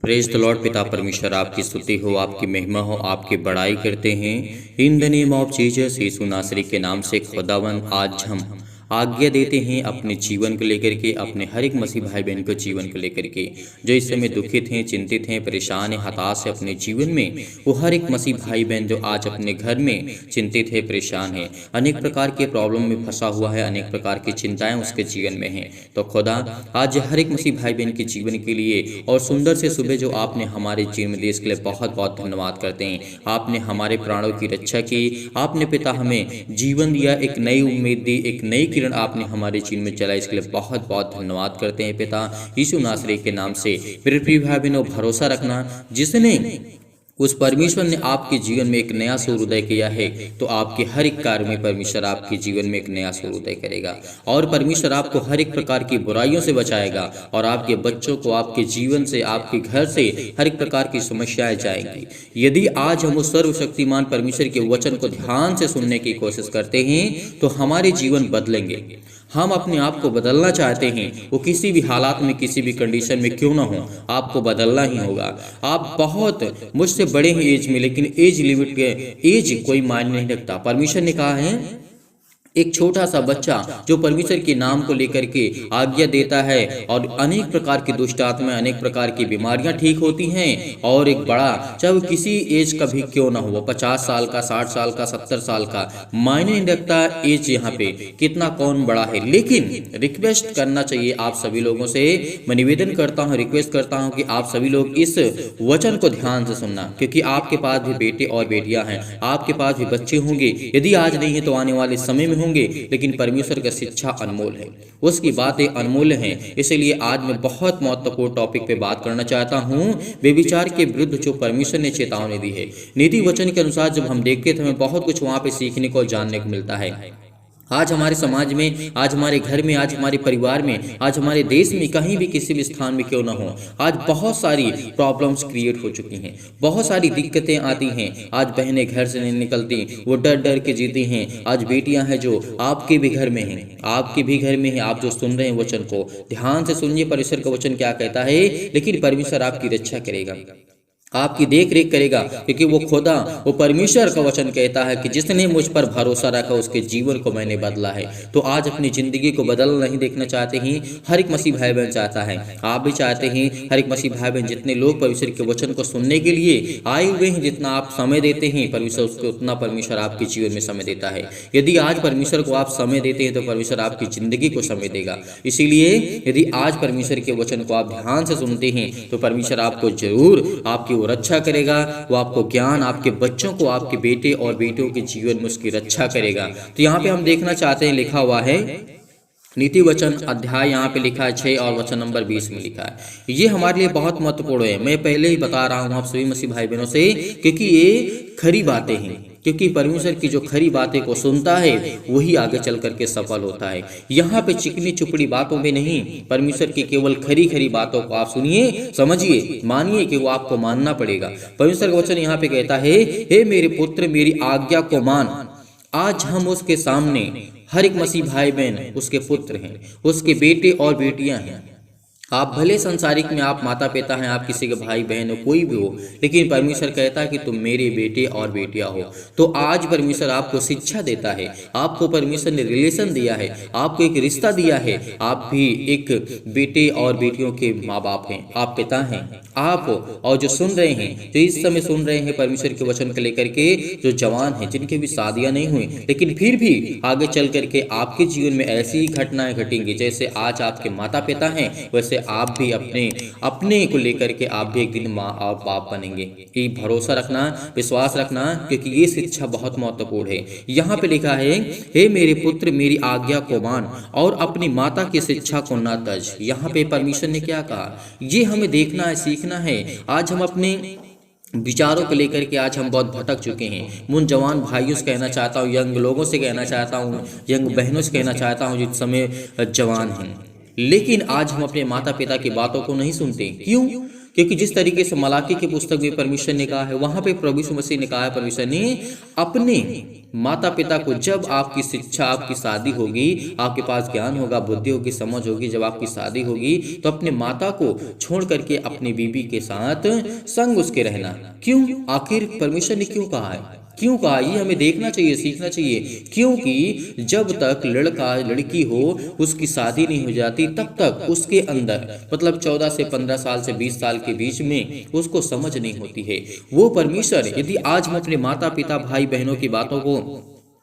Praise the Lord. पिता परमेश्वर आपकी स्तुति हो, आपकी महिमा हो, आपकी बड़ाई करते हैं। In the name of Jesus, Yeshu नासरी के नाम से खुदावन आज हम आज्ञा देते हैं अपने जीवन को लेकर के, अपने हर एक मसीह भाई बहन को जीवन को लेकर के जो इस समय दुखित हैं, चिंतित हैं, परेशान हैं, हताश है अपने जीवन में। वो हर एक मसीह भाई बहन जो आज अपने घर में चिंतित है, परेशान है, अनेक प्रकार के प्रॉब्लम में फंसा हुआ है, अनेक प्रकार की चिंताएं उसके जीवन में हैं, तो खुदा आज हर एक मसीह भाई बहन के जीवन के लिए और सुंदर से सुबह जो आपने हमारे जीवन में देश के लिए बहुत बहुत धन्यवाद करते हैं। आपने हमारे प्राणों की रक्षा की, आपने पिता हमें जीवन दिया, एक नई उम्मीद दी, एक नई किरण आपने हमारे जीवन में चला, इसके लिए बहुत बहुत धन्यवाद करते हैं पिता यीशु नासरी के नाम से। मेरे प्रिय भाई बहनों, भरोसा रखना, जिसने उस परमेश्वर ने आपके जीवन में एक नया सूर्योदय किया है, तो आपके हर एक कार्य में परमेश्वर आपके जीवन में एक नया सूर्योदय करेगा और परमेश्वर आपको हर एक प्रकार की बुराइयों से बचाएगा और आपके बच्चों को आपके जीवन से, आपके घर से हर एक प्रकार की समस्याएं जाएंगी। यदि आज हम उस सर्वशक्तिमान परमेश्वर के वचन को ध्यान से सुनने की कोशिश करते हैं तो हमारे जीवन बदलेंगे। हम अपने आप को बदलना चाहते हैं, वो किसी भी हालात में, किसी भी कंडीशन में क्यों ना हो, आपको बदलना ही होगा। आप बहुत मुझसे बड़े हैं एज में, लेकिन एज लिमिट के एज कोई मायने नहीं रखता। परमेश्वर ने कहा है एक छोटा सा बच्चा जो परमेश्वर के नाम को लेकर के आज्ञा देता है और अनेक प्रकार की दुष्ट आत्माएं, अनेक प्रकार की बीमारियां ठीक होती हैं। और एक बड़ा, चाहे वो किसी एज का भी क्यों ना हो, वो 50 साल का, 60 साल का, 70 साल का, मायने नहीं रखता एज यहाँ पे कितना कौन बड़ा है। लेकिन रिक्वेस्ट करना चाहिए आप सभी लोगों से, मैं निवेदन करता हूँ, रिक्वेस्ट करता हूँ कि आप सभी लोग इस वचन को ध्यान से सुनना, क्योंकि आपके पास भी बेटे और बेटियां हैं, आपके पास भी बच्चे होंगे। यदि आज नहीं है तो आने वाले समय में होंगे, लेकिन परमेश्वर का शिक्षा अनमोल है, उसकी बातें अनमोल हैं। इसलिए आज मैं बहुत महत्वपूर्ण टॉपिक पे बात करना चाहता हूं, व्यभिचार के विरुद्ध जो परमेश्वर ने चेतावनी दी है। नीति वचन के अनुसार जब हम देखते हैं तो हमें बहुत कुछ वहां पे सीखने को, जानने को मिलता है। आज हमारे समाज में, आज हमारे घर में, आज हमारे परिवार में, आज हमारे देश में, कहीं भी किसी भी स्थान में क्यों ना हो, आज बहुत सारी प्रॉब्लम्स क्रिएट हो चुकी हैं, बहुत सारी दिक्कतें आती हैं। आज बहनें घर से नहीं निकलती, वो डर डर के जीती हैं। आज बेटियां हैं जो आपके भी घर में हैं, आपके भी घर में हैं। आप जो सुन रहे हैं वचन को ध्यान से सुनिए, परमेश्वर का वचन क्या कहता है। लेकिन परमेश्वर आपकी रक्षा करेगा, आपकी देख रेख करेगा, क्योंकि वो खुदा, वो परमेश्वर का वचन कहता है कि जिसने मुझ पर भरोसा रखा उसके जीवन को मैंने बदला है। तो आज अपनी जिंदगी को बदल नहीं देखना चाहते हैं, हर एक मसीह भाई बहन चाहता है, आप भी चाहते हैं। हर एक मसीह भाई बहन, जितने लोग परमेश्वर के वचन को सुनने के लिए आए हुए हैं, जितना आप समय देते हैं परमेश्वर उसको उतना परमेश्वर आपके जीवन में समय देता है। यदि आज परमेश्वर को आप समय देते हैं तो परमेश्वर आपकी जिंदगी को समय देगा। इसीलिए यदि आज परमेश्वर के वचन को आप ध्यान से सुनते हैं तो परमेश्वर आपको जरूर आपकी रक्षा करेगा, वो आपको ज्ञान, आपके बच्चों को, आपके बेटे और बेटियों के जीवन में उसकी रक्षा करेगा। तो यहाँ पे हम देखना चाहते हैं, लिखा हुआ है नीति वचन अध्याय, यहाँ पे लिखा है 6 और वचन नंबर 20 में लिखा है। ये हमारे लिए बहुत महत्वपूर्ण है। मैं पहले ही बता रहा हूँ आप सभी मसीह भाई बहनों से, क्योंकि ये खरी बातें हैं, क्योंकि परमेश्वर की जो खरी बातें को सुनता है वही आगे चल करके सफल होता है। यहाँ पे चिकनी चुपड़ी बातों में नहीं, परमेश्वर की केवल खरी खरी बातों को आप सुनिए, समझिए, मानिए कि वो आपको मानना पड़ेगा। परमेश्वर का वचन यहाँ पे कहता है, हे मेरे पुत्र मेरी आज्ञा को मान। आज हम उसके सामने, हर एक मसीह भाई बहन उसके पुत्र हैं, उसके बेटे और बेटियां हैं। आप भले संसारिक में आप माता पिता हैं, आप किसी के भाई बहन हो, कोई भी हो, लेकिन परमेश्वर कहता है कि तुम मेरे बेटे और बेटियां हो। तो आज परमेश्वर आपको शिक्षा देता है, आपको परमेश्वर ने रिलेशन दिया है, आपको एक रिश्ता दिया है। आप भी एक बेटे और बेटियों के माँ बाप हैं, आप पिता हैं, आप हो। और जो सुन रहे हैं, जो इस समय सुन रहे हैं परमेश्वर के वचन को लेकर के, जो जवान हैं, जिनकी भी शादियां नहीं हुई, लेकिन फिर भी आगे चल करके आपके जीवन में ऐसी ही घटनाएं घटेंगी। जैसे आज आपके माता पिता हैं, वैसे आप भी अपने को लेकर के आप भी एक दिन माँ और बाप बनेंगे। ये भरोसा रखना, विश्वास रखना, क्योंकि ये शिक्षा बहुत महत्वपूर्ण है। यहाँ पे लिखा है, हे मेरे पुत्र मेरी आज्ञा को मान और अपनी माता की शिक्षा को ना तज। यहाँ पे परमेश्वर ने क्या कहा, ये हमें देखना है, सीखना है। आज हम अपने विचारों को लेकर के आज हम बहुत भटक चुके हैं। मुझ जवान भाइयों से कहना चाहता हूँ, यंग लोगों से कहना चाहता हूँ, यंग बहनों से कहना चाहता हूँ जिस समय जवान हैं, लेकिन आज हम अपने माता पिता की बातों को नहीं सुनते। क्यों? क्योंकि जिस तरीके से मलाकी की पुस्तक में परमेश्वर ने कहा है, वहां पे प्रभु यीशु मसीह ने कहा है, परमेश्वर ने अपने माता पिता को, जब आपकी शिक्षा, आपकी शादी होगी, आपके पास ज्ञान होगा, बुद्धि होगी, समझ होगी, जब आपकी शादी होगी तो अपने माता को छोड़ करके अपनी बीवी के साथ संग उसके रहना। क्यों? आखिर परमेश्वर ने क्यों कहा है? क्यों कहा? ये हमें देखना चाहिए, सीखना चाहिए। क्योंकि जब तक लड़का लड़की हो उसकी शादी नहीं हो जाती, तब तक उसके अंदर, मतलब 14 से 15 साल से 20 साल के बीच में उसको समझ नहीं होती है। वो परमेश्वर, यदि आज हम अपने माता पिता भाई बहनों की बातों को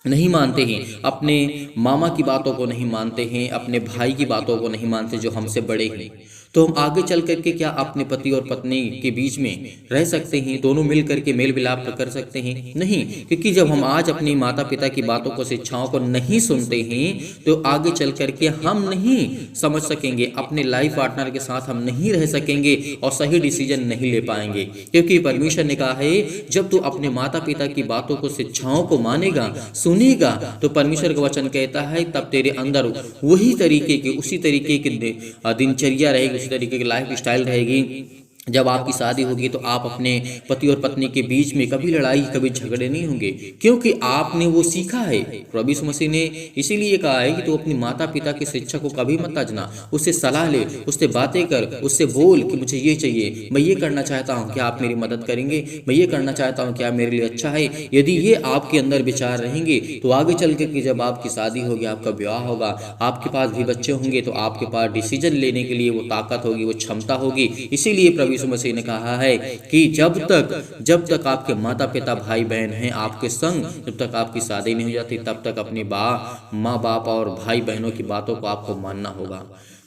नहीं मानते हैं, अपने मामा की बातों को नहीं मानते हैं, अपने भाई की बातों को नहीं मानते जो हमसे बड़े हैं, तो हम आगे चल करके क्या अपने पति और पत्नी के बीच में रह सकते हैं? दोनों मिल करके मेल मिलाप कर सकते हैं? नहीं, क्योंकि जब हम आज अपनी माता पिता की बातों को, शिक्षाओं को नहीं सुनते हैं तो आगे चल करके हम नहीं समझ सकेंगे, अपने लाइफ पार्टनर के साथ हम नहीं रह सकेंगे और सही डिसीजन नहीं ले पाएंगे। क्योंकि परमेश्वर ने कहा है, जब तू अपने माता पिता की बातों को, शिक्षाओं को मानेगा, सुनेगा, तो परमेश्वर का वचन कहता है तब तेरे अंदर वही तरीके की, उसी तरीके की दिनचर्या रहेगी, उसी तरीके की लाइफ स्टाइल रहेगी। जब आपकी शादी होगी तो आप अपने पति और पत्नी के बीच में कभी लड़ाई, कभी झगड़े नहीं होंगे, क्योंकि आपने वो सीखा है। प्रभु यीशु मसीह ने इसीलिए कहा है कि तू अपनी माता पिता की शिक्षा को कभी मत त्याजना, उससे सलाह ले, उससे बातें कर, उससे बोल कि मुझे ये चाहिए, मैं ये करना चाहता हूँ, क्या आप मेरी मदद करेंगे? मैं ये करना चाहता हूँ, क्या मेरे लिए अच्छा है? यदि ये आपके अंदर विचार रहेंगे तो आगे चल के जब आपकी शादी होगी, आपका विवाह होगा, आपके पास भी बच्चे होंगे, तो आपके पास डिसीजन लेने के लिए वो ताकत होगी, वो क्षमता होगी। इसीलिए प्रभु यीशु मसीह ने कहा है कि जब तक आपके माता पिता भाई बहन हैं आपके संग, जब तक आपकी शादी नहीं हो जाती, तब तक अपने माँ बाप और भाई बहनों की बातों को आपको मानना होगा।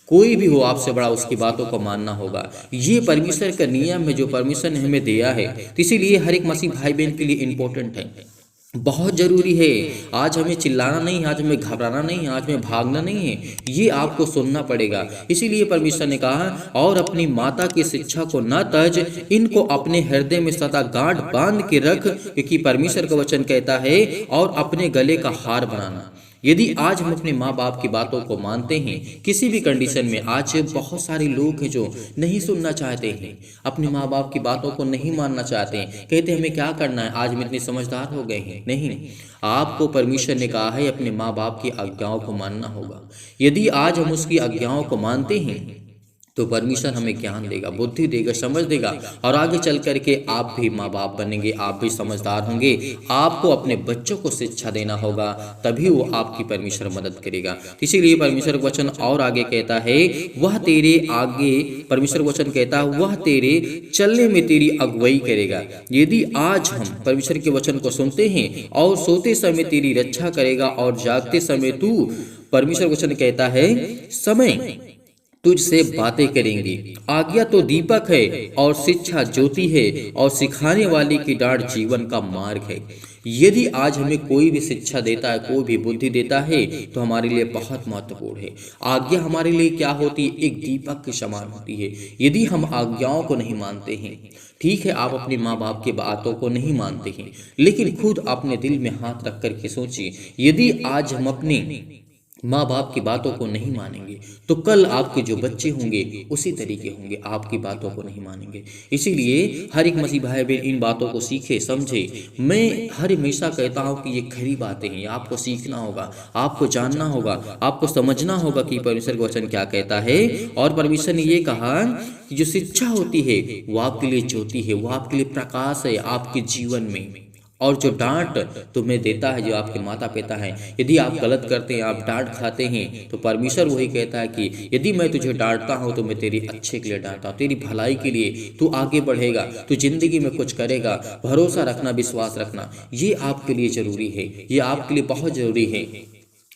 कोई भी हो आपसे बड़ा, उसकी बातों को मानना होगा। ये परमेश्वर का नियम है जो परमेश्वर ने हमें दिया है। तो इसीलिए हर एक मसीह भाई बहन के लिए इम्पोर्टेंट है, बहुत जरूरी है। आज हमें चिल्लाना नहीं है, आज हमें घबराना नहीं है, आज हमें भागना नहीं है, ये आपको सुनना पड़ेगा। इसीलिए परमेश्वर ने कहा, और अपनी माता की शिक्षा को न तज, इनको अपने हृदय में सदा गांठ बांध के रख, क्योंकि परमेश्वर का वचन कहता है, और अपने गले का हार बनाना। यदि आज हम अपने माँ बाप की बातों को मानते हैं किसी भी कंडीशन में, आज बहुत सारे लोग हैं जो नहीं सुनना चाहते हैं, अपने माँ बाप की बातों को नहीं मानना चाहते हैं, कहते हैं हमें क्या करना है, आज हम इतने समझदार हो गए हैं। नहीं, आपको परमेश्वर ने कहा है अपने माँ बाप की आज्ञाओं को मानना होगा। यदि आज हम उसकी आज्ञाओं को मानते हैं तो परमेश्वर हमें ज्ञान देगा, बुद्धि देगा, समझ देगा, और आगे चल करके आप भी माँ बाप बनेंगे, आप भी समझदार होंगे। आपको अपने बच्चों को शिक्षा देना होगा, तभी वो आपकी परमेश्वर मदद करेगा। इसीलिए परमेश्वर वचन और आगे कहता है, वह तेरे आगे, परमेश्वर वचन कहता है, वह तेरे चलने में तेरी अगुवाई करेगा। यदि आज हम परमेश्वर के वचन को सुनते हैं और सोते समय तेरी रक्षा करेगा, और जागते समय तू, परमेश्वर वचन कहता है, समय तुझसे बातें करेंगी। आज्ञा तो दीपक है और शिक्षा ज्योति है, और सिखाने वाले की डांट जीवन का मार्ग है। यदि आज हमें कोई भी शिक्षा देता है, कोई भी बुद्धि देता है, तो हमारे लिए बहुत महत्वपूर्ण है। आज्ञा हमारे लिए क्या होती है? एक दीपक के समान होती है। यदि हम आज्ञाओं को नहीं मानते हैं, ठीक है, आप अपने माँ बाप की बातों को नहीं मानते हैं, लेकिन खुद अपने दिल में हाथ रख करके सोचिए, यदि आज हम अपने माँ बाप की बातों को नहीं मानेंगे तो कल आपके जो बच्चे होंगे उसी तरीके होंगे, आपकी बातों को नहीं मानेंगे। इसीलिए हर एक मसीह भाई बहन इन बातों को सीखे, समझे। मैं हर हमेशा कहता हूँ कि ये खरी बातें हैं, आपको सीखना होगा, आपको जानना होगा, आपको समझना होगा कि परमेश्वर का वचन क्या कहता है। और परमेश्वर ने ये कहा कि जो शिक्षा होती है वो आपके लिए ज्योति है, वो आपके लिए प्रकाश है आपके जीवन में। और जो डांट तुम्हें देता है, जो आपके माता पिता हैं, यदि आप गलत करते हैं, आप डांट खाते हैं, तो परमेश्वर वही कहता है कि यदि मैं तुझे डांटता हूं तो मैं तेरी अच्छे के लिए डांटता हूं, तेरी भलाई के लिए। तू आगे बढ़ेगा, तू जिंदगी में कुछ करेगा। भरोसा रखना, विश्वास रखना, ये आपके लिए जरूरी है, ये आपके लिए बहुत जरूरी है।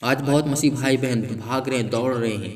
आज बहुत मसीह भाई बहन भाग रहे हैं, दौड़ रहे हैं,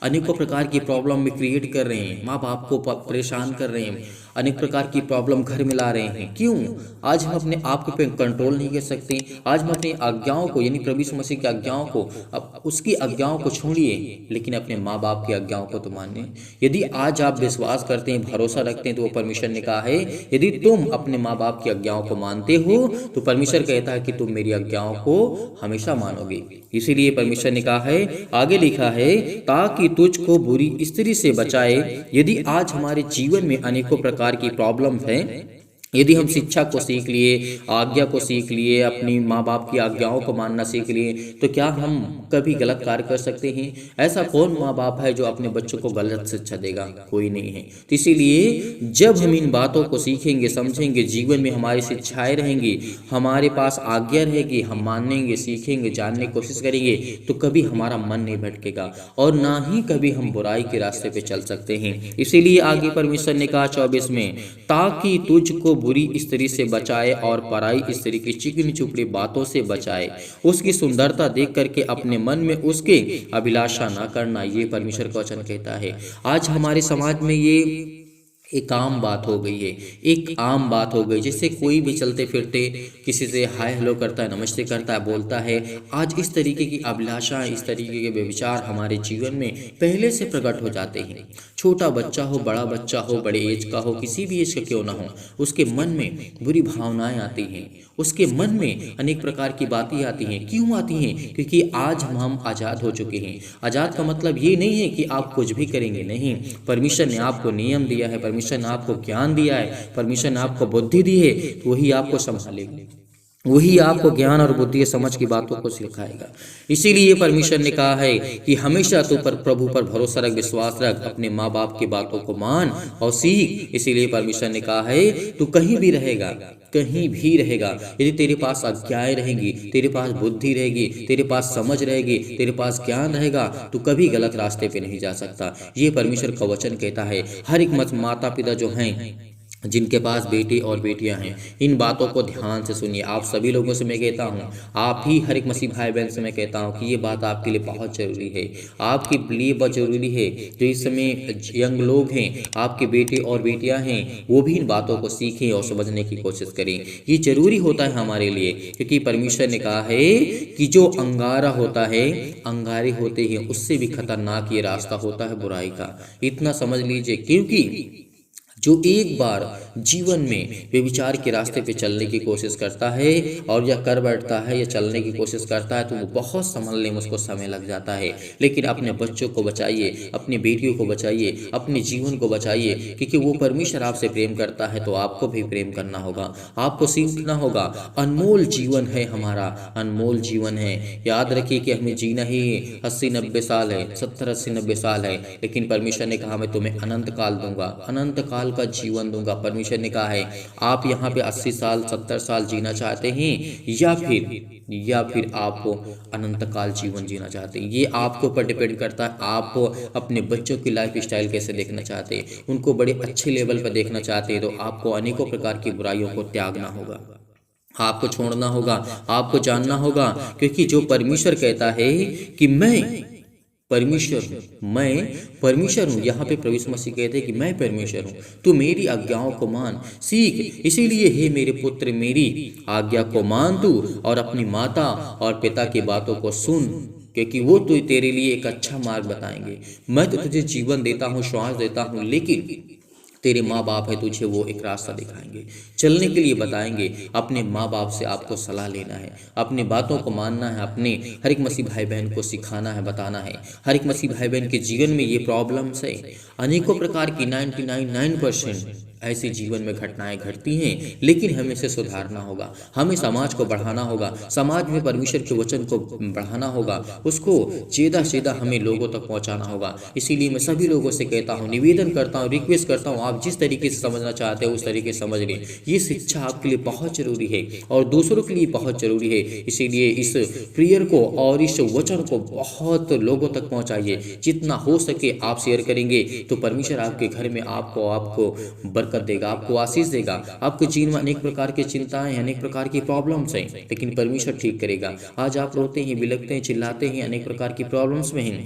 अनेकों प्रकार की प्रॉब्लम में क्रिएट कर रहे हैं, माँ बाप को परेशान कर रहे हैं, अनेक प्रकार की प्रॉब्लम घर में ला रहे हैं। क्यों? आज हम अपने आप पे कंट्रोल नहीं कर सकते। आज हम अपनी आज्ञाओं को, यानी प्रभु यीशु मसीह की आज्ञाओं को, अब उसकी आज्ञाओं को छोड़िए, लेकिन अपने माँ बाप की आज्ञाओं को तो मानिए। यदि आज आप विश्वास करते हैं, भरोसा रखते हैं, तो वो परमेश्वर ने कहा है यदि तुम अपने माँ बाप की आज्ञाओं को मानते हो तो परमेश्वर कहता है कि तुम मेरी आज्ञाओं को हमेशा मानोगे। इसीलिए परमेश्वर ने कहा है, आगे लिखा है, ताकि तुझको बुरी स्त्री से बचाए। यदि आज हमारे जीवन में अनेकों प्रकार की प्रॉब्लम है, यदि हम शिक्षा को सीख लिए, आज्ञा को सीख लिए, अपनी माँ बाप की आज्ञाओं को मानना सीख लिए, तो क्या हम कभी गलत कार्य कर सकते हैं? ऐसा कौन माँ बाप है जो अपने बच्चों को गलत शिक्षा देगा? कोई नहीं है। तो इसीलिए जब हम इन बातों को सीखेंगे, समझेंगे, जीवन में हमारी शिक्षाएं रहेंगी, हमारे पास आज्ञा रहेगी, हम मानेंगे, सीखेंगे, जानने की कोशिश करेंगे, तो कभी हमारा मन नहीं भटकेगा और ना ही कभी हम बुराई के रास्ते पे चल सकते हैं। इसीलिए आगे परमेश्वर ने कहा 24 में, ताकि तुझको बुरी स्त्री से बचाए और पराई स्त्री की चिकनी चुपड़ी बातों से बचाए। उसकी सुंदरता देख करके अपने मन में उसके अभिलाषा ना करना, ये परमेश्वर का वचन कहता है। आज हमारे समाज में ये एक आम बात हो गई है, एक आम बात हो गई, जैसे कोई भी चलते फिरते किसी से हाय हेलो करता है, नमस्ते करता है, बोलता है। आज इस तरीके की अभिलाषा, इस तरीके के विचार हमारे जीवन में पहले से प्रकट हो जाते हैं। छोटा बच्चा हो, बड़ा बच्चा हो, बड़े एज का हो, किसी भी एज का क्यों ना हो, उसके मन में बुरी भावनाएं आती हैं, उसके मन में अनेक प्रकार की बातें आती हैं। क्यों आती हैं? क्योंकि आज हम आज़ाद हो चुके हैं। आज़ाद का मतलब ये नहीं है कि आप कुछ भी करेंगे, नहीं। परमेश्वर ने आपको नियम दिया है, परमेश्वर ने आपको ज्ञान दिया है, परमेश्वर ने आपको बुद्धि दी है, तो वही आपको संभालेगा, वही आपको ज्ञान और बुद्धि समझ की बातों को सिखाएगा। इसीलिए परमेश्वर ने कहा है कि हमेशा तू पर प्रभु पर भरोसा रख, विश्वास रख, अपने माँ बाप की बातों को मान और सीख। इसीलिए परमेश्वर ने कहा है तू कहीं भी रहेगा, कहीं भी रहेगा, यदि तेरे पास आज्ञाएं रहेंगी, तेरे पास बुद्धि रहेगी, तेरे पास समझ रहेगी, तेरे पास ज्ञान रहेगा, तू कभी गलत रास्ते पे नहीं जा सकता। ये परमेश्वर का वचन कहता है। हर एक माता पिता जो हैं, जिनके पास बेटे और बेटियां हैं, इन बातों को ध्यान से सुनिए। आप सभी लोगों से मैं कहता हूं, आप ही हर एक मसीह भाई बहन से मैं कहता हूं कि ये बात आपके लिए बहुत जरूरी है, आपके लिए बहुत जरूरी है। जो इस समय यंग लोग हैं, आपके बेटे और बेटियां हैं, वो भी इन बातों को सीखें और समझने की कोशिश करें। ये जरूरी होता है हमारे लिए, क्योंकि परमेश्वर ने कहा है कि जो अंगारा होता है, अंगारे होते हैं, उससे भी खतरनाक ये रास्ता होता है बुराई का। इतना समझ लीजिए, क्योंकि जो एक बार जीवन में व्यभिचार के रास्ते पे चलने की कोशिश करता है और या कर बैठता है या चलने की कोशिश करता है, तो वो बहुत संभलने में उसको समय लग जाता है। लेकिन अपने बच्चों को बचाइए, अपनी बेटियों को बचाइए, अपने जीवन को बचाइए, क्योंकि वो परमेश्वर आपसे प्रेम करता है, तो आपको भी प्रेम करना होगा, आपको सीखना होगा। अनमोल जीवन है हमारा, अनमोल जीवन है। याद रखिए कि हमें जीना ही 80-90 साल है, 70-80-90 साल है, लेकिन परमेश्वर ने कहा मैं तुम्हें अनंत काल दूंगा, अनंत काल का जीवन दूंगा। परमेश्वर ने कहा है आप यहाँ पे 80 साल 70 साल जीना चाहते हैं या फिर आप अनंत काल जीवन जीना चाहते हैं, ये आपके ऊपर डिपेंड करता है। आप अपने बच्चों की लाइफ स्टाइल कैसे देखना चाहते हैं, उनको बड़े अच्छे लेवल पर देखना चाहते हैं, तो आपको अनेकों प्रकार की बुराइयों को त्यागना होगा, आपको छोड़ना होगा, आपको जानना होगा। क्योंकि जो परमेश्वर कहता है कि मैं परमेश्वर हूँ, मैं परमेश्वर हूँ, यहाँ पे प्रभु यीशु मसीह कहते हैं कि मैं परमेश्वर हूँ, तू मेरी आज्ञाओं को मान सीख। इसीलिए हे मेरे पुत्र, मेरी आज्ञा को मान तू और अपनी माता और पिता की बातों को सुन, क्योंकि वो तो तेरे लिए एक अच्छा मार्ग बताएंगे। मैं तो तुझे जीवन देता हूँ, श्वास देता हूँ, लेकिन तेरे माँ बाप है, तुझे वो एक रास्ता दिखाएंगे, चलने के लिए बताएंगे। अपने माँ बाप से आपको सलाह लेना है, अपनी बातों को मानना है, अपने हर एक मसीह भाई बहन को सिखाना है, बताना है। हर एक मसीह भाई बहन के जीवन में ये प्रॉब्लम्स है, अनेकों प्रकार की 99% ऐसे जीवन में घटनाएं घटती हैं, लेकिन हमें इसे सुधारना होगा, हमें समाज को बढ़ाना होगा, समाज में परमेश्वर के वचन को बढ़ाना होगा, उसको ज़्यादा से ज़्यादा हमें लोगों तक पहुंचाना होगा। इसीलिए मैं सभी लोगों से कहता हूं, निवेदन करता हूं, रिक्वेस्ट करता हूं, आप जिस तरीके से समझना चाहते हो उस तरीके से समझ लें। ये शिक्षा आपके लिए बहुत जरूरी है और दूसरों के लिए बहुत जरूरी है। इसीलिए इस प्रेयर को और इस वचन को बहुत लोगों तक पहुँचाइए, जितना हो सके आप शेयर करेंगे तो परमेश्वर आपके घर में आपको बरकत देगा, आपको आशीष देगा। आपके जीवन में अनेक प्रकार की चिंताएं, अनेक प्रकार की प्रॉब्लम्स हैं, लेकिन परमेश्वर ठीक करेगा। आज आप रोते हैं, बिलखते हैं, चिल्लाते हैं, अनेक प्रकार की प्रॉब्लम्स में हैं,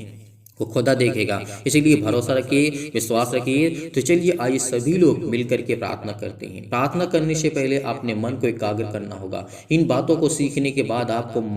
वो खुदा देखेगा। इसीलिए भरोसा रखिए, विश्वास रखिए। तो चलिए आइए सभी लोग मिलकर के प्रार्थना करते हैं। प्रार्थना करने से पहले अपने मन को एकाग्र करना होगा। इन बातों को सीखने के बाद आपको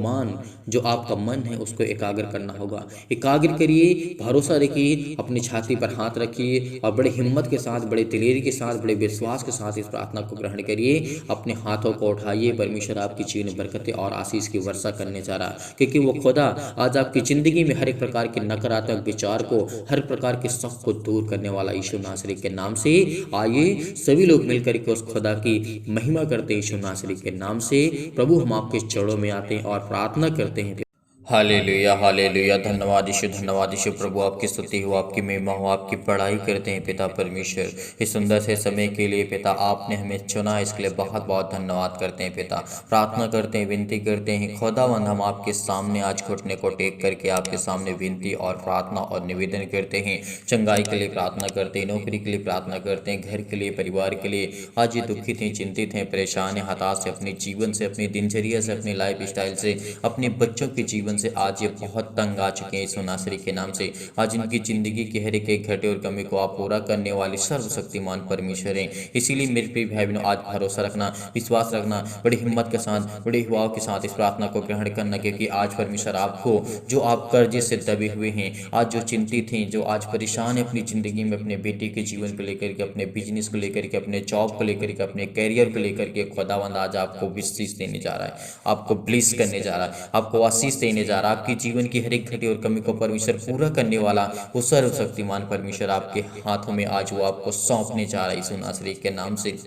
जो आपका मन है उसको एकाग्र करना होगा। एकाग्र करिए, भरोसा रखिए, अपनी छाती पर हाथ रखिए और बड़े हिम्मत के साथ, बड़े दिलेरी के साथ, बड़े विश्वास के साथ इस प्रार्थना को ग्रहण करिए। अपने हाथों को उठाइए, परमेश्वर आपकी जीवन में बरकतें और आशीष की वर्षा करने जा रहा है, क्योंकि वो खुदा आज आपकी जिंदगी में हर एक प्रकार के नकारात्मक विचार को, हर प्रकार के शक को दूर करने वाला यीशु नासरी के नाम से। आइए सभी लोग मिलकर के उस खुदा की महिमा करते हैं यीशु नासरी के नाम से। प्रभु हम आपके चरणों में आते हैं और प्रार्थना करते हैं। Hallelujah, hallelujah. धन्यवाद यीशु प्रभु, आपकी स्तुति हो, आपकी महिमा हो, आपकी बड़ाई करते हैं पिता परमेश्वर। इस सुंदर से समय के लिए पिता आपने हमें चुना, इसके लिए बहुत बहुत धन्यवाद करते हैं पिता। प्रार्थना करते हैं, विनती करते हैं खुदावंद, हम आपके सामने आज घुटने को टेक करके आपके सामने विनती और प्रार्थना और निवेदन करते हैं। चंगाई के लिए प्रार्थना करते हैं, नौकरी के लिए प्रार्थना करते हैं, घर के लिए, परिवार के लिए। आज ये दुखित हैं, चिंतित हैं, परेशान हैं, हताश हैं, अपने जीवन से, अपनी दिनचर्या से, अपने लाइफ स्टाइल से, अपने बच्चों के जीवन से आज ये बहुत तंग आ चुके हैं यीशु नासरी के नाम से। आज इनकी जिंदगी के हर एक घटे और कमी को आप पूरा करने वाले सर्वशक्तिमान परमेश्वर हैं। इसीलिए मेरे प्रिय भाई बहनों, आज भरोसा रखना, विश्वास रखना, बड़ी हिम्मत के साथ, बड़े हुआ के साथ इस प्रार्थना को ग्रहण करना, क्योंकि आज परमेश्वर आपको, जो आप कर्जे से दबे हुए हैं, आज जो चिंतित हैं, जो आज परेशान है अपनी जिंदगी में, अपने बेटे के जीवन को लेकर के, अपने बिजनेस को लेकर के, अपने जॉब को लेकर के, अपने कैरियर को लेकर के, खुदावंद आज आपको आशीष देने जा रहा है, आपको ब्लेस करने जा रहा है, आपको आशीष देने जा रहा है। आपकी जीवन की हर एक घटी और कमी को परमेश्वर पूरा करने वाला वो सर्वशक्तिमान परमेश्वर आपके हाथों में आज वो आपको सौंपने जा रहा है यीशु नासरी के नाम से।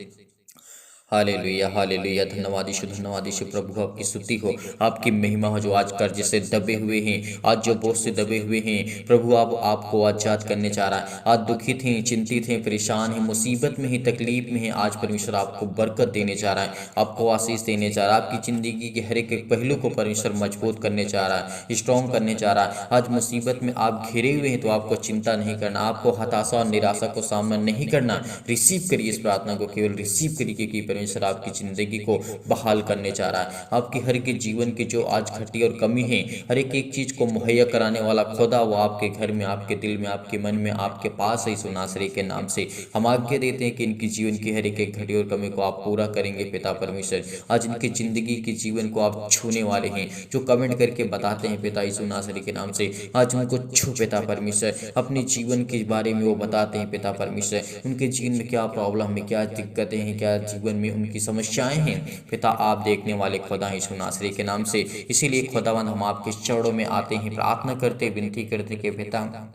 Hallelujah, hallelujah. धन्यवाद यीशु प्रभु, आपकी स्तुति हो, आपकी महिमा हो। जो आज कर्ज से दबे हुए हैं, आज जो बोझ से दबे हुए हैं, प्रभु आप आपको आजाद करने जा रहा है। आज दुखित हैं, चिंतित हैं, परेशान हैं, मुसीबत में हैं, तकलीफ में हैं, आज परमेश्वर आपको बरकत देने जा रहा है, आपको आशीष देने जा रहा है। आपकी जिंदगी के हर एक पहलू को परमेश्वर मजबूत करने जा रहा है, स्ट्रॉन्ग करने जा रहा है। आज मुसीबत में आप घिरे हुए हैं तो आपको चिंता नहीं करना, आपको हताशा और निराशा को सामना नहीं करना। रिसीव करिए इस प्रार्थना को, केवल रिसीव करिए, क्योंकि परमेश्वर आपकी जिंदगी को बहाल करने जा रहा है। आपकी हर एक जीवन की जो आज घटी और कमी है, हर एक चीज को मुहैया कराने वाला खुदा वो आपके घर में, आपके दिल में, आपके मन में, आपके पास है यीशु नासरी के नाम से। हम आज्ञा देते हैं कि इनकी जीवन की हर एक घटी और कमी को आप पूरा करेंगे पिता परमेश्वर। आज इनकी जिंदगी के जीवन को आप छूने वाले हैं। जो कमेंट करके बताते हैं पिता यीशु नासरी के नाम से, आज उनको छू पिता परमेश्वर। अपने जीवन के बारे में वो बताते हैं पिता परमेश्वर, उनके जीवन में क्या प्रॉब्लम है, क्या दिक्कतें हैं, क्या जीवन में उनकी समस्याएं हैं, पिता आप देखने वाले खुदा हैं यीशु नासरी के नाम से। इसीलिए खुदावंद हम आपके चरणों में आते हैं, प्रार्थना करते, विनती करते कि पिता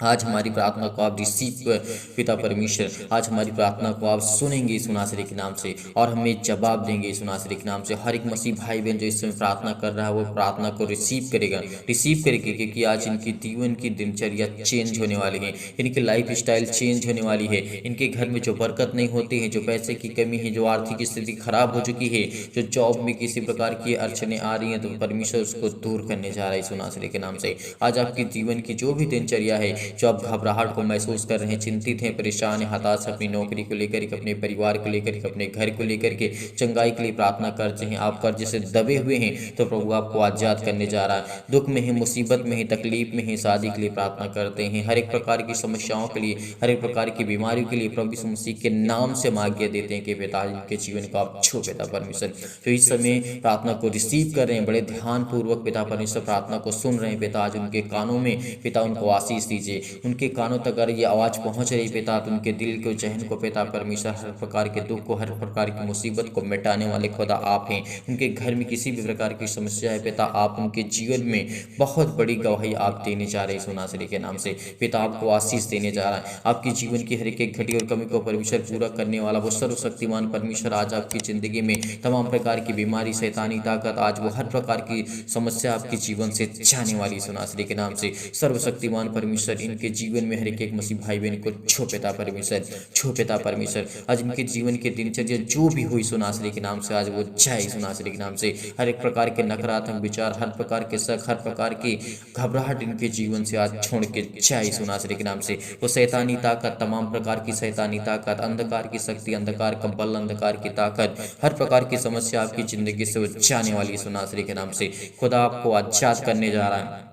आज हमारी प्रार्थना को आप रिसीव पिता परमेश्वर, आज हमारी प्रार्थना को आप सुनेंगे यीशु नासरी के नाम से और हमें जवाब देंगे यीशु नासरी के नाम से। हर एक मसीह भाई बहन जो इस समय प्रार्थना कर रहा है वो प्रार्थना को रिसीव करेगा, क्योंकि आज इनकी जीवन की दिनचर्या चेंज होने वाली है, इनकी लाइफ स्टाइल चेंज होने वाली है। इनके घर में जो बरकत नहीं होती है, जो पैसे की कमी है, जो आर्थिक स्थिति खराब हो चुकी है, जो जॉब में किसी प्रकार की अड़चने आ रही हैं, तो परमेश्वर उसको दूर करने जा रहा है यीशु नासरी के नाम से। आज आपके जीवन की जो भी दिनचर्या है, जो आप घबराहट को महसूस कर रहे हैं, चिंतित हैं, परेशान हैं, हताश, अपनी नौकरी को लेकर के, अपने परिवार को लेकर के, अपने घर को लेकर के, चंगाई के लिए प्रार्थना करते हैं, आप कर्ज से दबे हुए हैं तो प्रभु आपको आजाद करने जा रहा है। दुख में है, मुसीबत में है, तकलीफ में है, शादी के लिए प्रार्थना करते हैं, हर एक प्रकार की समस्याओं के लिए, हर एक प्रकार की बीमारियों के लिए प्रभु यीशु मसीह के नाम से हम आज्ञा देते हैं कि पिता के जीवन को आप छू पिता परमेश्वर। तो इस समय प्रार्थना को रिसीव कर रहे हैं, बड़े ध्यान पूर्वक पिता परमेश्वर प्रार्थना को सुन रहे हैं पिता। आज उनके कानों में पिता उनको आशीष दीजिए, उनके कानों तक अगर ये आवाज़ पहुंच रही पिता तो उनके दिल को, चहन को पिता परमेश्वर, हर प्रकार के दुख को, हर प्रकार की मुसीबत को मिटाने वाले खुदा आप हैं। उनके घर में किसी भी प्रकार की समस्या है पिता, आप उनके जीवन में बहुत बड़ी गवाही आप देने जा रहे हैं यीशु नासरी के नाम से। पिता आपको आशीष देने जा रहा है, आपकी जीवन की हर एक घटी और कमी को परमेश्वर पूरा करने वाला वो सर्वशक्तिमान परमेश्वर आज आपकी जिंदगी में तमाम प्रकार की बीमारी, शैतानी ताकत, आज वो हर प्रकार की समस्या आपके जीवन से जाने वाली यीशु नासरी के नाम से। सर्वशक्तिमान परमेश्वर इनके जीवन में हर एक मसीह भाई बहन को छो पिता परमेश्वर, छो पिता परमेश्वर। आज इनके जीवन के दिनचर्या जो भी हुई यीशु नासरी के नाम से, आज वो जाए यीशु नासरी के नाम से। हर एक प्रकार के नकारात्मक विचार, हर प्रकार के शक, हर प्रकार की घबराहट इनके जीवन से आज छोड़ के जाए यीशु नासरी के नाम से। वो शैतानी ताकत, तमाम प्रकार की शैतानी ताकत, अंधकार की शक्ति, अंधकार का बल, अंधकार की ताकत, हर प्रकार की समस्या आपकी जिंदगी से वो जाने वाली यीशु नासरी के नाम से। खुदा आपको आजाद करने जा रहा है।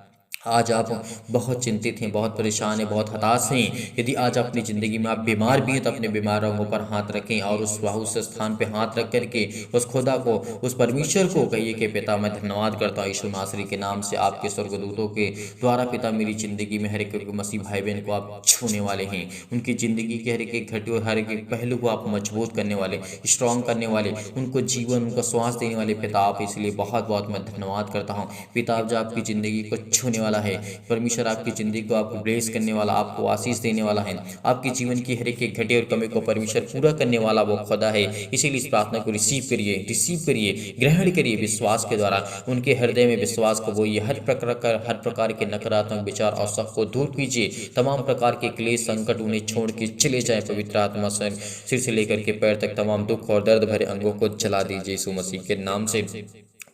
आज आप बहुत चिंतित हैं, बहुत परेशान हैं, बहुत हताश हैं। यदि आज अपनी ज़िंदगी में आप बीमार भी हैं तो अपने बीमार अंगों पर हाथ रखें और उस स्थान पे हाथ रख करके उस खुदा को, उस परमेश्वर को कहिए कि पिता मैं धन्यवाद करता हूँ यीशु नासरी के नाम से, आपके स्वर्गदूतों के द्वारा पिता मेरी ज़िंदगी में हर एक मसीह भाई बहन को आप छूने वाले हैं। उनकी ज़िंदगी के हर एक घटे और हर एक पहलू को आप मजबूत करने वाले, स्ट्रॉन्ग करने वाले, उनको जीवन, उनको श्वास देने वाले पिता आप, इसलिए बहुत बहुत मैं धन्यवाद करता हूँ। पिता जो आपकी ज़िंदगी को छूने वाला है, परमेश्वर आपकी ज़िंदगी को आपको ब्लेस करने वाला, आपको आशीष देने वाला है, आपके जीवन की हर एक घटे और कमी को परमेश्वर पूरा करने वाला वो खुदा है। इसीलिए इस प्रार्थना को रिसीव करिए, ग्रहण करिए विश्वास के द्वारा। उनके हृदय में विश्वास को बोइए, हर प्रकार के नकारात्मक विचार और शक को दूर कीजिए। तमाम प्रकार के क्लेश संकट उन्हें छोड़ के चले जाए। पवित्र आत्मा सिर से लेकर के पैर तक तमाम दुख और दर्द भरे अंगों को जला दीजिए यीशु मसीह के नाम से।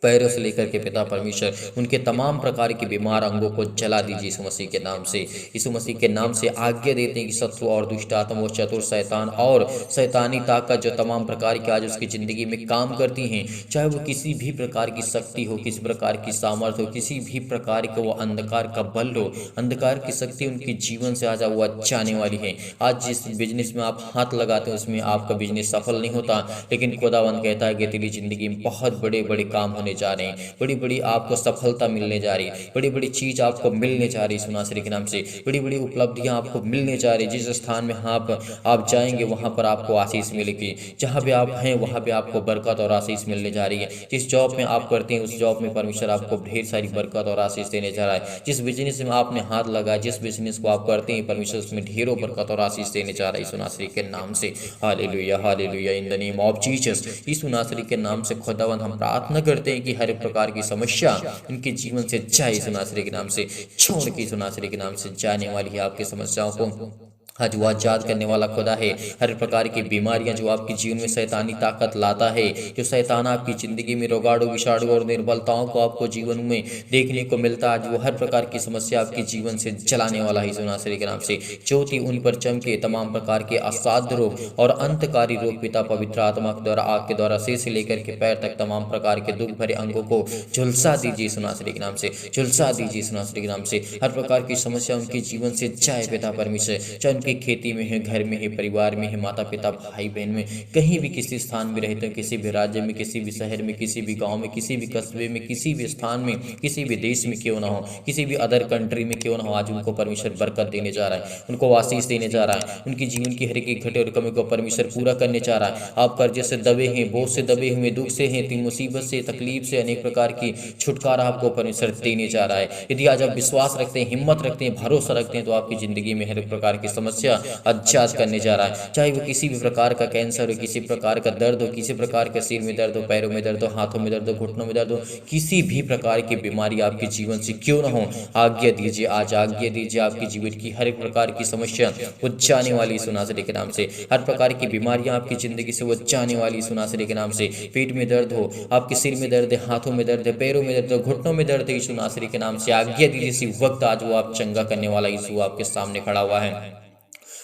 पैरों से लेकर के पिता परमेश्वर उनके तमाम प्रकार के बीमार अंगों को जला दीजिए यीशु मसीह के नाम से। यीशु मसीह के नाम से आज्ञा देते हैं कि शत्रु और दुष्ट आत्मा, चतुर शैतान और शैतानी ताकत जो तमाम प्रकार की आज उसकी ज़िंदगी में काम करती हैं, चाहे वो किसी भी प्रकार की शक्ति हो, किसी प्रकार की सामर्थ्य हो, किसी भी प्रकार का वो अंधकार का बल हो, अंधकार की शक्ति उनके जीवन से आज वो जाने वाली है। आज जिस बिजनेस में आप हाथ लगाते हैं उसमें आपका बिजनेस सफल नहीं होता, लेकिन खुदावंद कहता है कि तेरी ज़िंदगी में बहुत बड़े बड़े काम होने जा रहे हैं, बड़ी बड़ी आपको सफलता मिलने जा रही है, बड़ी बड़ी चीज आपको मिलने जा रही है यीशु नासरी के नाम से, बड़ी बड़ी उपलब्धियां आपको मिलने जा रही है। जिस स्थान में आप जाएंगे वहां पर आपको आशीष मिलेगी, जहां भी आप हैं वहां पे आपको बरकत और आशीष मिलने जा रही है। जिस जॉब में आप करते हैं उस जॉब में परमेश्वर आपको ढेर सारी बरकत और आशीष देने जा रहा है। जिस बिजनेस में आपने हाथ लगाया, जिस बिजनेस को आप करते हैं, परमेश्वर उसमें ढेरों बरकत और आशीष देने जा रहा है यीशु नासरी के नाम से। Hallelujah, hallelujah, in the name of Jesus. Yeshu नासरी के नाम से खुदावंद हम प्रार्थना करते हैं कि हर प्रकार की समस्या उनके जीवन से जाए यीशु नासरी के नाम से, छोड़ के यीशु नासरी के नाम से जाने वाली है आपकी समस्याओं को। आज वो आजाद करने वाला खुदा है। हर प्रकार की बीमारियां जो आपके जीवन में शैतानी ताकत लाता है, जो शैतान आपकी जिंदगी में रोगाड़ू विषाणु और निर्बलताओं को आपको जीवन में देखने को मिलता है, आज वो हर प्रकार की समस्या आपके जीवन से जलाने वाला है यीशु नासरी के नाम से। ज्योति उन पर चमके, तमाम प्रकार के असाध्य रोग और अंतकारी रोग पिता पवित्र आत्मा के द्वारा, आग के द्वारा सिर से लेकर के पैर तक तमाम प्रकार के दुख भरे अंगों को झुलसा दीजिए यीशु नासरी के नाम से, झुलसा दीजिए यीशु नासरी के नाम से। हर प्रकार की समस्या उनके जीवन से जाए पिता परमेश्वर, चाहे उनके खेती में है, घर में है, परिवार में है, माता पिता भाई बहन में, कहीं भी किसी स्थान में रहते हो, किसी भी राज्य में, किसी भी शहर में, किसी भी गांव में, किसी भी कस्बे में, किसी भी स्थान में, किसी भी देश में क्यों ना हो, किसी भी अदर कंट्री में क्यों ना हो, आज उनको परमेश्वर बरकत देने जा रहा है, उनको आशीष देने जा रहा है। उनकी जीवन की हर एक घटे और कमी को परमेश्वर पूरा करने जा रहा है। आप कर्जे से दबे हैं, बोझ से दबे हुए, दुख से हैं, मुसीबत से, तकलीफ से, अनेक प्रकार की छुटकारा आपको परमेश्वर देने जा रहा है। यदि आज आप विश्वास रखते हैं, हिम्मत रखते हैं, भरोसा रखते हैं, तो आपकी जिंदगी में हर प्रकार की समस्या आजाद करने जा रहा है। चाहे वो किसी भी प्रकार का कैंसर हो, किसी प्रकार का दर्द हो, किसी प्रकार के सिर में दर्द हो, पैरों में दर्द हो, हाथों में दर्द हो, घुटनों में दर्द हो, किसी भी प्रकार की बीमारी आपके जीवन से क्यों ना हो, आज्ञा दीजिए, आज आज्ञा दीजिए, आपके जीवन की हर एक प्रकार की समस्या वो जाने वाली यीशु नासरी के नाम से। हर प्रकार की बीमारियां आपकी जिंदगी से वो जाने वाली यीशु नासरी के नाम से। पेट में दर्द हो, आपके सिर में दर्द है, हाथों में दर्द है, पैरों में दर्द है, घुटनों में दर्द है, यीशु नासरी के नाम से आज्ञा दीजिए। इसी वक्त आज वो आप चंगा करने वाला यीशु आपके सामने खड़ा हुआ है।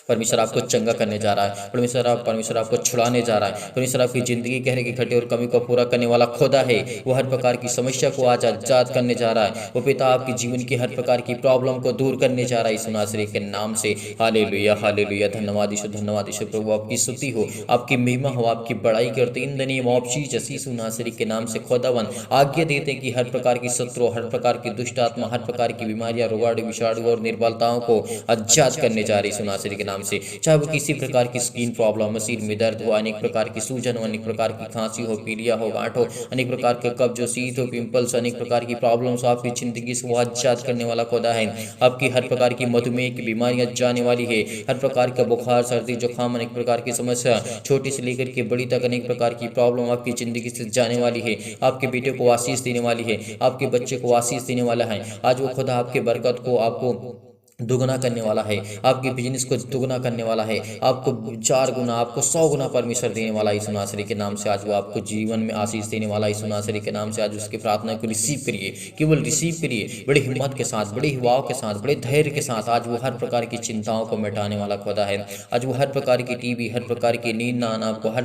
परमेश्वर आपको चंगा करने जा रहा है, परमेश्वर आपको छुड़ाने जा रहा है। परमेश्वर आपकी जिंदगी कहने की घटे और कमी को पूरा करने वाला खुदा है। वो हर प्रकार की समस्या को आज आजाद करने जा रहा है। वो पिता आपकी जीवन की हर प्रकार की प्रॉब्लम को दूर करने जा रहा है यीशु नासरी के नाम से। हालेलुया, हालेलुया, धन्यवाद यीशु प्रभु, आपकी स्तुति हो, आपकी महिमा हो, आपकी बड़ाई करते in the name of Jesus. Yeshu नासरी के नाम से खुदावन आज्ञा देते हैं कि हर प्रकार की शत्रु, हर प्रकार की दुष्ट आत्मा, हर प्रकार की बीमारियां, रोगाणु विषाणु और निर्बलताओं को आजाद करने जा रही यीशु नासरी के नाम से। चाहे वो किसी प्रकार की स्किन प्रॉब्लम, सिर में दर्द हो, अनेक प्रकार की सूजन हो, अनेक प्रकार की खांसी हो, पीलिया हो, गांठ हो, अनेक प्रकार के कब्ज हो, शीत हो, पिंपल्स, अनेक प्रकार की प्रॉब्लम्स आपकी जिंदगी से वो आजाद करने वाला खुदा है। आपकी हर प्रकार की मधुमेह की बीमारियां जाने वाली है। हर प्रकार का बुखार, सर्दी, जुकाम, अनेक प्रकार की समस्या, छोटी से लेकर के बड़ी तक अनेक प्रकार की प्रॉब्लम आपकी जिंदगी से जाने वाली है। आपके बेटे को आशीष देने वाली है, आपके बच्चे को आशीष देने वाला है। आज वो खुदा आपके बरकत को, आपको दुगना करने वाला है, आपके बिजनेस को दुगना करने वाला है, आपको 4 गुना, आपको 100 गुना परमेश्वर देने वाला है यीशु नासरी के नाम से। आज वो आपको जीवन में आशीष देने वाला है यीशु नासरी के नाम से। आज उसकी प्रार्थना को रिसीव करिए, केवल रिसीव करिए, बड़ी हिम्मत के साथ, बड़े युवाओं के साथ, बड़े धैर्य के साथ। आज वो हर प्रकार की चिंताओं को मिटाने वाला खुदा है। आज वो हर प्रकार की टीबी, हर प्रकार की नींद ना आना, आपको हर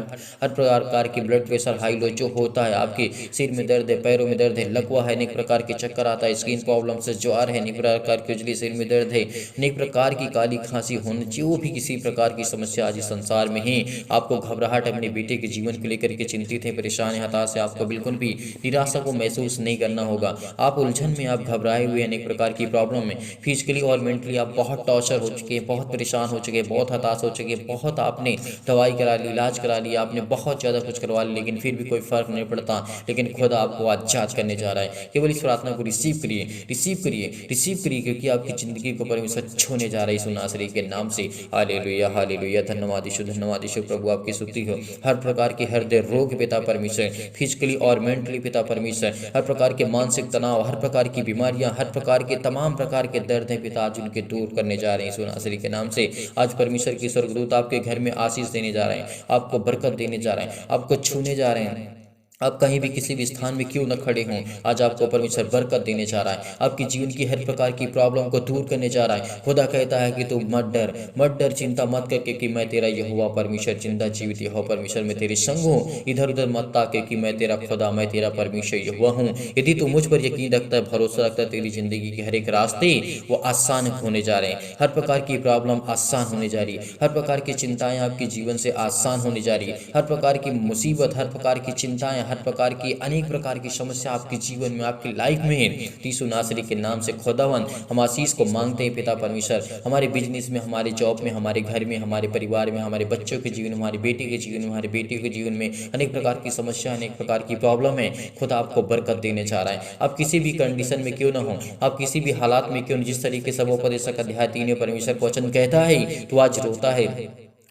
प्रकार की ब्लड प्रेशर हाई लो जो होता है, आपके सिर में दर्द है, पैरों में दर्द है, लकवा है, अनेक प्रकार के चक्कर आता है, स्किन प्रॉब्लम से ज्वार है, अनेक प्रकार की उजली, सिर में दर्द है, अनेक प्रकार की काली खांसी होने, जो भी किसी प्रकार की समस्या आज इस संसार में है, आपको घबराहट, अपने बेटे के जीवन को लेकर के चिंतित है, परेशान है, हताश है, आपको बिल्कुल भी निराशा को महसूस नहीं करना होगा। आप उलझन में, आप घबराए हुए, अनेक प्रकार की प्रॉब्लम में फिजिकली और मेंटली आप बहुत टॉर्चर हो चुके हैं, बहुत परेशान हो चुके हैं, बहुत हताश हो चुके हैं, बहुत आपने दवाई करा ली, इलाज करा लिया, आपने बहुत ज़्यादा कुछ करवा लिया, लेकिन फिर भी कोई फर्क नहीं पड़ता। लेकिन खुदा आपको आज जांच करने जा रहा है। केवल इस प्रार्थना को रिसीव करिए, रिसीव करिए, रिसीव करिए, क्योंकि आपकी ज़िंदगी को परमेश्वर छूने जा रहा है यीशु नासरी के नाम से। हालेलुया, हालेलुया, धन्यवाद यीशु, धन्यवाद यीशु। प्रभु आपकी स्तुति हो। हर प्रकार की हृदय रोग पिता परमेश्वर, फिजिकली और मेंटली पिता परमेश्वर, हर प्रकार के मानसिक तनाव, हर प्रकार की बीमारियां, हर प्रकार के तमाम प्रकार के दर्द हैं पिता, आज उनके दूर करने जा रहे हैं यीशु नासरी के नाम से। आज परमेश्वर की स्वर्गदूत आपके घर में आशीष देने जा रहे हैं, आपको बरकत देने जा रहे हैं, आपको छूने जा रहे हैं। आप कहीं भी किसी भी स्थान में क्यों न खड़े हों, आज आपको परमेश्वर बरकत देने जा रहा है, आपकी जीवन की हर प्रकार की प्रॉब्लम को दूर करने जा रहा है। खुदा कहता है कि तू मत डर, मत डर, चिंता मत कर, क्योंकि मैं तेरा यहोवा परमेश्वर, जिंदा जीवित यहोवा परमेश्वर, मैं तेरे संग हूँ। इधर उधर मत ताक, क्योंकि मैं तेरा खुदा, मैं तेरा परमेश्वर यहोवा हूँ। यदि तू मुझ पर यकीन रखता है, भरोसा रखता है, तेरी जिंदगी के हर एक रास्ते वो आसान होने जा रहे हैं। हर प्रकार की प्रॉब्लम आसान होने जा रही है, हर प्रकार की चिंताएं आपके जीवन से आसान होने जा रही है, हर प्रकार की मुसीबत, हर प्रकार की चिंताएं, हर प्रकार की अनेक प्रकार की समस्या आपके जीवन में, आपकी लाइफ में है। यीशु नासरी के नाम से खुदावन हम आशीष को मांगते हैं पिता परमेश्वर। हमारे बिजनेस में, हमारे जॉब में, हमारे घर में, हमारे परिवार में, हमारे बच्चों के जीवन में, हमारे बेटे के जीवन में, हमारे बेटे के जीवन में अनेक प्रकार की समस्या, अनेक प्रकार की प्रॉब्लम है। खुदा आपको बरकत देने जा रहा है। आप किसी भी कंडीशन में क्यों ना हो, आप किसी भी हालात में क्यों न, जिस तरीके से उपदेशक अध्याय 3 परमेश्वर का वचन कहता है, तो आज रोता है,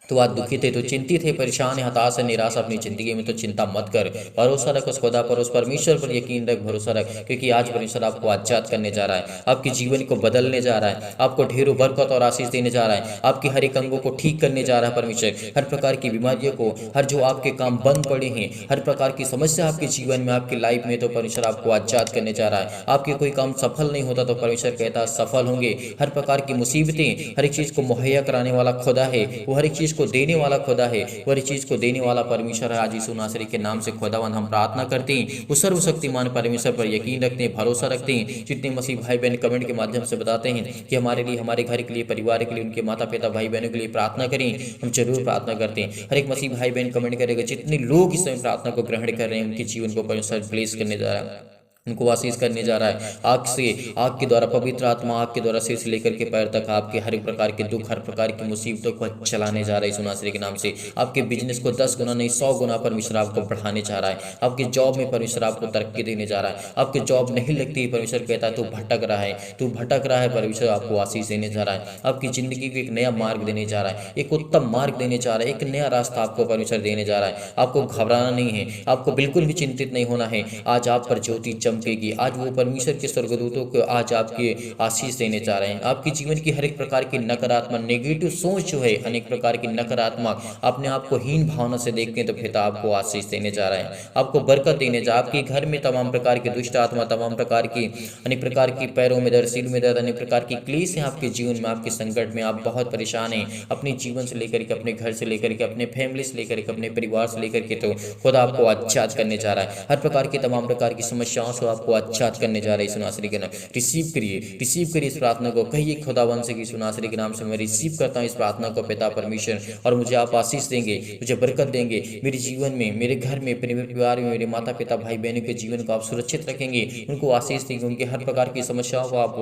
तो आज दुखित है, तो चिंतित है, परेशान है, हताश है, निराश अपनी जिंदगी में, तो चिंता मत कर, भरोसा रख उस खुदा पर, उस परमेश्वर पर यकीन रख, भरोसा रख, क्योंकि आज परमेश्वर आपको आजाद करने जा रहा है, आपके जीवन को बदलने जा रहा है, आपको ढेरों बरकत और आशीष देने जा रहा है, आपके हर एक अंगों को ठीक करने जा रहा है परमेश्वर। हर प्रकार की बीमारियों को, हर जो आपके काम बंद पड़े हैं, हर प्रकार की समस्या आपके जीवन में, आपकी लाइफ में, तो परमेश्वर आपको आजाद करने जा रहा है। आपके कोई काम सफल नहीं होता, तो परमेश्वर कहता है सफल होंगे। हर प्रकार की मुसीबतें, हर एक चीज को मुहैया कराने वाला खुदा है, वो हर एक चीज को देने वाला खुदा है, वो हर चीज को देने वाला परमेश्वर है। आज यीशु नासरी के नाम से खुदावन हम प्रार्थना करते हैं, उस सर्वशक्तिमान परमेश्वर पर यकीन रखते हैं, भरोसा रखते हैं। जितने मसीह भाई बहन कमेंट के माध्यम से बताते हैं कि हमारे लिए, हमारे घर के लिए, परिवार के लिए, उनके माता पिता भाई बहनों के लिए प्रार्थना करें, हम जरूर प्रार्थना करते हैं। हर एक मसीह भाई बहन कमेंट करेगा, जितने लोग इस समय प्रार्थना को ग्रहण कर रहे हैं, उनके जीवन को परमेश्वर ब्लेस करने जा रहा है, उनको आशीष करने जा रहा है। आग से, आग के द्वारा, पवित्र आत्मा आग के द्वारा सिर से लेकर के पैर तक आपके हर एक प्रकार के दुख, हर प्रकार की मुसीबतों को चलाने जा रहा है यीशु नासरी के नाम से। आपके बिजनेस को 10 गुना नहीं 100 गुना परमेश्वर आपको बढ़ाने जा रहा है। आपके जॉब में परमेश्वर आपको तरक्की देने जा रहा है। आपकी जॉब नहीं लगती, परमेश्वर कहता है तू भटक रहा है, तू भटक रहा है, परमेश्वर आपको आशीष देने जा रहा है। आपकी जिंदगी को एक नया मार्ग देने जा रहा है, एक उत्तम मार्ग देने जा रहा है, एक नया रास्ता आपको परमेश्वर देने जा रहा है। आपको घबराना नहीं है, आपको बिल्कुल भी चिंतित नहीं होना है। आज आप पर ज्योति चमकेगी। आज वो परमेश्वर के स्वर्गदूतों को आज आपके आशीष देने जा रहे हैं। आपके जीवन की हर एक प्रकार की नकारात्मक, नेगेटिव सोच जो है, अनेक प्रकार की नकारात्मक, अपने आप को हीन भावना से देखते हैं, तो पिता आपको आशीष देने जा रहा है, आपको बरकत देने जा। आपके घर में तमाम प्रकार की दुष्ट आत्मा, तमाम प्रकार की अनेक प्रकार की पैरों में दर्द, सिर में दर्द, अनेक प्रकार की क्लेश है आपके जीवन में, आपके संकट में, आप बहुत परेशान हैं अपने जीवन से लेकर के, अपने घर से लेकर के, अपने फैमिली से लेकर के, अपने परिवार से लेकर के, तो खुदा आपको आजाद करने जा रहा है। हर प्रकार की तमाम प्रकार की समस्याओं से आपको आजाद करने जा रहे हैं यीशु नासरी के नाम। रिसीव करिए, रिसीव करिए इस प्रार्थना को। कहिए खुदावन से कि यीशु नासरी के नाम से मैं रिसीव करता हूँ इस प्रार्थना को पिता परमेश्वर, और मुझे आप आशीष देंगे, मुझे बरकत देंगे मेरे जीवन में, मेरे घर में, मेरे परिवार में, मेरे माता पिता भाई बहनों के जीवन को आप सुरक्षित रखेंगे, उनको आशीष देंगे, उनके हर प्रकार की समस्याओं को आप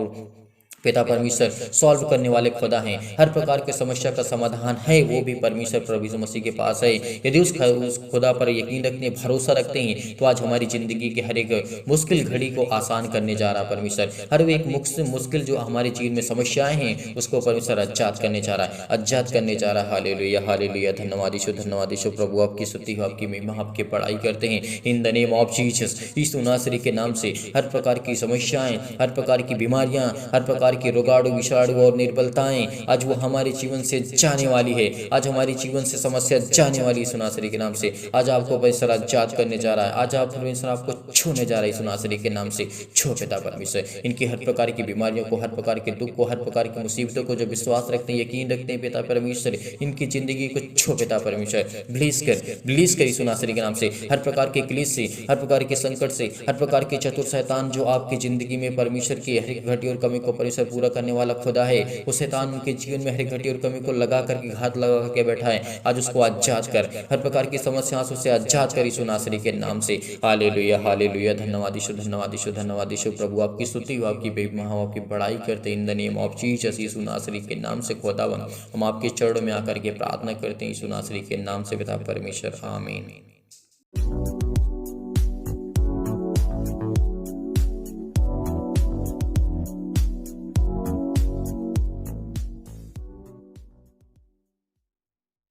पिता परमेश्वर सॉल्व करने वाले खुदा हैं। हर प्रकार के समस्या का समाधान है वो भी परमेश्वर प्रभु यीशु मसीह के पास है। यदि उस खुदा पर यकीन रखते हैं, भरोसा रखते हैं, तो आज हमारी जिंदगी के हर एक मुश्किल घड़ी को आसान करने जा रहा है परमेश्वर। हर एक मुश्किल जो हमारे जीवन में समस्याएं हैं, उसको परमेश्वर आजाद करने जा रहा है, आजाद करने जा रहा है। हालेलुया, हालेलुया, धन्यवाद यीशु, धन्यवाद यीशु। प्रभु आपकी स्तुति हो, आपकी महिमा, आपकी बड़ाई करते हैं in the name of Jesus. Yeshu नासरी के नाम से हर प्रकार की समस्याएं, हर प्रकार की बीमारियां, हर प्रकार प्रकार की रोगाणु विषाणु और निर्बलताएं आज वो हमारे जीवन से जाने वाली है। आज हमारे जीवन से समस्या जाने वाली है यीशु नासरी के नाम से। आज आपको परमेश्वर आजाद करने जा रहा है। आज आप परमेश्वर आपको छूने जा रहा है यीशु नासरी के नाम से। छो पिता परमेश्वर, इनकी हर प्रकार की बीमारियों को, हर प्रकार के दुख को, हर प्रकार की मुसीबतों को, जो विश्वास रखते हैं, यकीन रखते हैं पिता परमेश्वर, इनकी जिंदगी को छो पिता परमेश्वर। ब्लीज कर यीशु नासरी के नाम से। हर प्रकार के क्लेश से, हर प्रकार के संकट से, हर प्रकार के चतुर शैतान जो आपकी जिंदगी में परमेश्वर की हर एक घटी और कमी को परमेश्वर पूरा करने वाला खुदा है, वो शैतान उनके जीवन में हर एक घटी और कमी को लगा करके, घात लगा करके बैठा है, आज उसको आजाद कर। हर प्रकार की समस्याओं से आजाद कर यीशु नासरी के नाम से। Hallelujah hallelujah. धन्यवाद यीशु, धन्यवाद यीशु, धन्यवाद यीशु। प्रभु आपकी स्तुति हो, आपकी महिमा हो, आपकी बड़ाई करते in the name of Jesus Yeshu नासरी के नाम से। खुदावन हम आपके चरणों में आकर के प्रार्थना करते हैं यीशु नासरी के नाम से पिता परमेश्वर, आमीन।